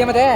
ಮಧ್ಯೆ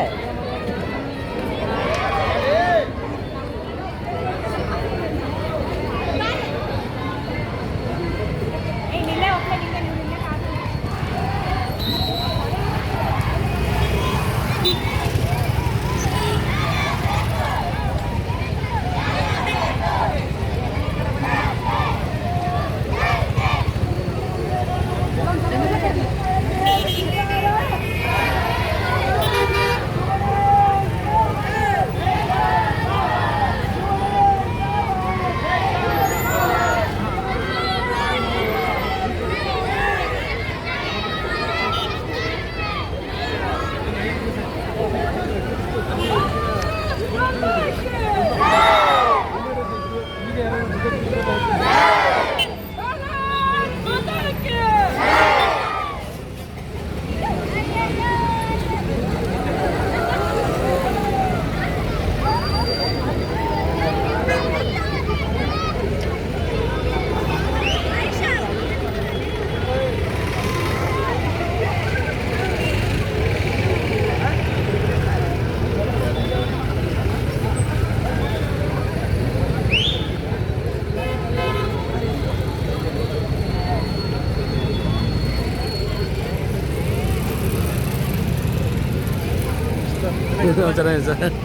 ಚೆನ್ನಾಗಿದೆ ಸರ್.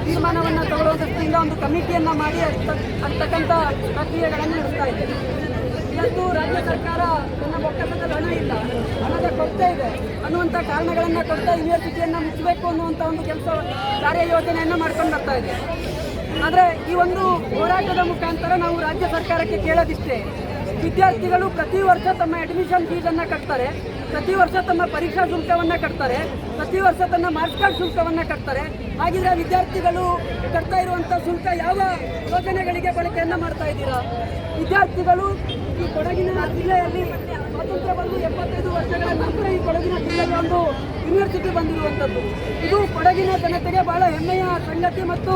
ತೀರ್ಮಾನವನ್ನು ತಗೊಳ್ಳುವ ದೃಷ್ಟಿಯಿಂದ ಒಂದು ಕಮಿಟಿಯನ್ನು ಮಾಡಿ ಅಂತಕ್ಕಂಥ ಪ್ರಕ್ರಿಯೆಗಳನ್ನು ನಡೆಸ್ತಾ ಇದೆ. ಇವತ್ತು ರಾಜ್ಯ ಸರ್ಕಾರ ತನ್ನ ಬೊಕ್ಕಸದಲ್ಲಿ ಹಣ ಇಲ್ಲ, ಹಣದ ಕೊರತೆ ಇದೆ ಅನ್ನುವಂಥ ಕಾರಣಗಳನ್ನು ಕೊಡ್ತಾ ಯೂನಿವರ್ಸಿಟಿಯನ್ನು ಮುಚ್ಚಬೇಕು ಅನ್ನುವಂಥ ಒಂದು ಕಾರ್ಯಯೋಜನೆಯನ್ನು ಮಾಡ್ಕೊಂಡು ಬರ್ತಾ ಇದೆ. ಆದರೆ ಈ ಒಂದು ಹೋರಾಟದ ಮುಖಾಂತರ ನಾವು ರಾಜ್ಯ ಸರ್ಕಾರಕ್ಕೆ ಕೇಳೋದಿಷ್ಟೇ, ವಿದ್ಯಾರ್ಥಿಗಳು ಪ್ರತಿ ವರ್ಷ ತಮ್ಮ ಅಡ್ಮಿಷನ್ ಫೀಸನ್ನು ಕಟ್ತಾರೆ, ಪ್ರತಿ ವರ್ಷ ತಮ್ಮ ಪರೀಕ್ಷಾ ಶುಲ್ಕವನ್ನು ಕಟ್ತಾರೆ, ಪ್ರತಿ ವರ್ಷ ತನ್ನ ಮಾರ್ಕ್ಸ್ ಕಾರ್ಡ್ ಶುಲ್ಕವನ್ನು ಕಟ್ತಾರೆ. ಹಾಗಿದ್ರೆ ವಿದ್ಯಾರ್ಥಿಗಳು ಕಟ್ತಾ ಇರುವಂಥ ಶುಲ್ಕ ಯಾವ ಯೋಜನೆಗಳಿಗೆ ಬಳಕೆಯನ್ನು ಮಾಡ್ತಾ ಇದ್ದೀರಾ? ವಿದ್ಯಾರ್ಥಿಗಳು ಈ ಕೊಡಗಿನ ಜಿಲ್ಲೆಯಲ್ಲಿ ಸ್ವಾತಂತ್ರ್ಯ ಬಂದು 75 ವರ್ಷಗಳ ನಂತರ ಈ ಕೊಡಗಿನ ಜಿಲ್ಲೆಗೆ ಒಂದು ಯೂನಿವರ್ಸಿಟಿ ಬಂದಿರುವಂಥದ್ದು. ಇದು ಕೊಡಗಿನ ಜನತೆಗೆ ಬಹಳ ಹೆಮ್ಮೆಯ ಸಂಗತಿ ಮತ್ತು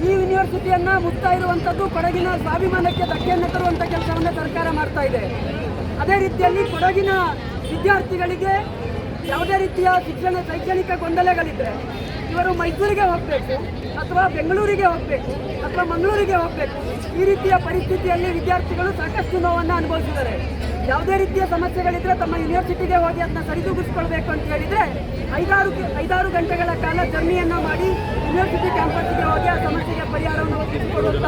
ಈ ಯೂನಿವರ್ಸಿಟಿಯನ್ನು ಮುಚ್ತಾ ಇರುವಂಥದ್ದು ಕೊಡಗಿನ ಸ್ವಾಭಿಮಾನಕ್ಕೆ ಧಕ್ಕೆಯನ್ನು ತರುವಂಥ ಕೆಲಸವನ್ನು ಸರ್ಕಾರ ಮಾಡ್ತಾ ಇದೆ. ಅದೇ ರೀತಿಯಲ್ಲಿ ಕೊಡಗಿನ ವಿದ್ಯಾರ್ಥಿಗಳಿಗೆ ಯಾವುದೇ ರೀತಿಯ ಶೈಕ್ಷಣಿಕ ಗೊಂದಲಗಳಿದ್ದರೆ ಇವರು ಮೈಸೂರಿಗೆ ಹೋಗಬೇಕು ಅಥವಾ ಬೆಂಗಳೂರಿಗೆ ಹೋಗಬೇಕು ಅಥವಾ ಮಂಗಳೂರಿಗೆ ಹೋಗಬೇಕು. ಈ ರೀತಿಯ ಪರಿಸ್ಥಿತಿಯಲ್ಲಿ ವಿದ್ಯಾರ್ಥಿಗಳು ಸಾಕಷ್ಟು ನೋವನ್ನು ಅನುಭವಿಸಿದ್ದಾರೆ. ಯಾವುದೇ ರೀತಿಯ ಸಮಸ್ಯೆಗಳಿದ್ದರೆ ತಮ್ಮ ಯೂನಿವರ್ಸಿಟಿಗೆ ಹೋಗಿ ಅದನ್ನ ಸರಿದೂಗಿಸ್ಕೊಳ್ಬೇಕು ಅಂತ ಹೇಳಿದರೆ 5-6 ಗಂಟೆಗಳ ಕಾಲ ಜರ್ನಿಯನ್ನು ಮಾಡಿ ಯೂನಿವರ್ಸಿಟಿ ಕ್ಯಾಂಪಸ್ಗೆ ಹೋಗಿ ಆ ಸಮಸ್ಯೆಗೆ ಪರಿಹಾರವನ್ನು ಒದಗಿಸಿಕೊಡುವಂಥ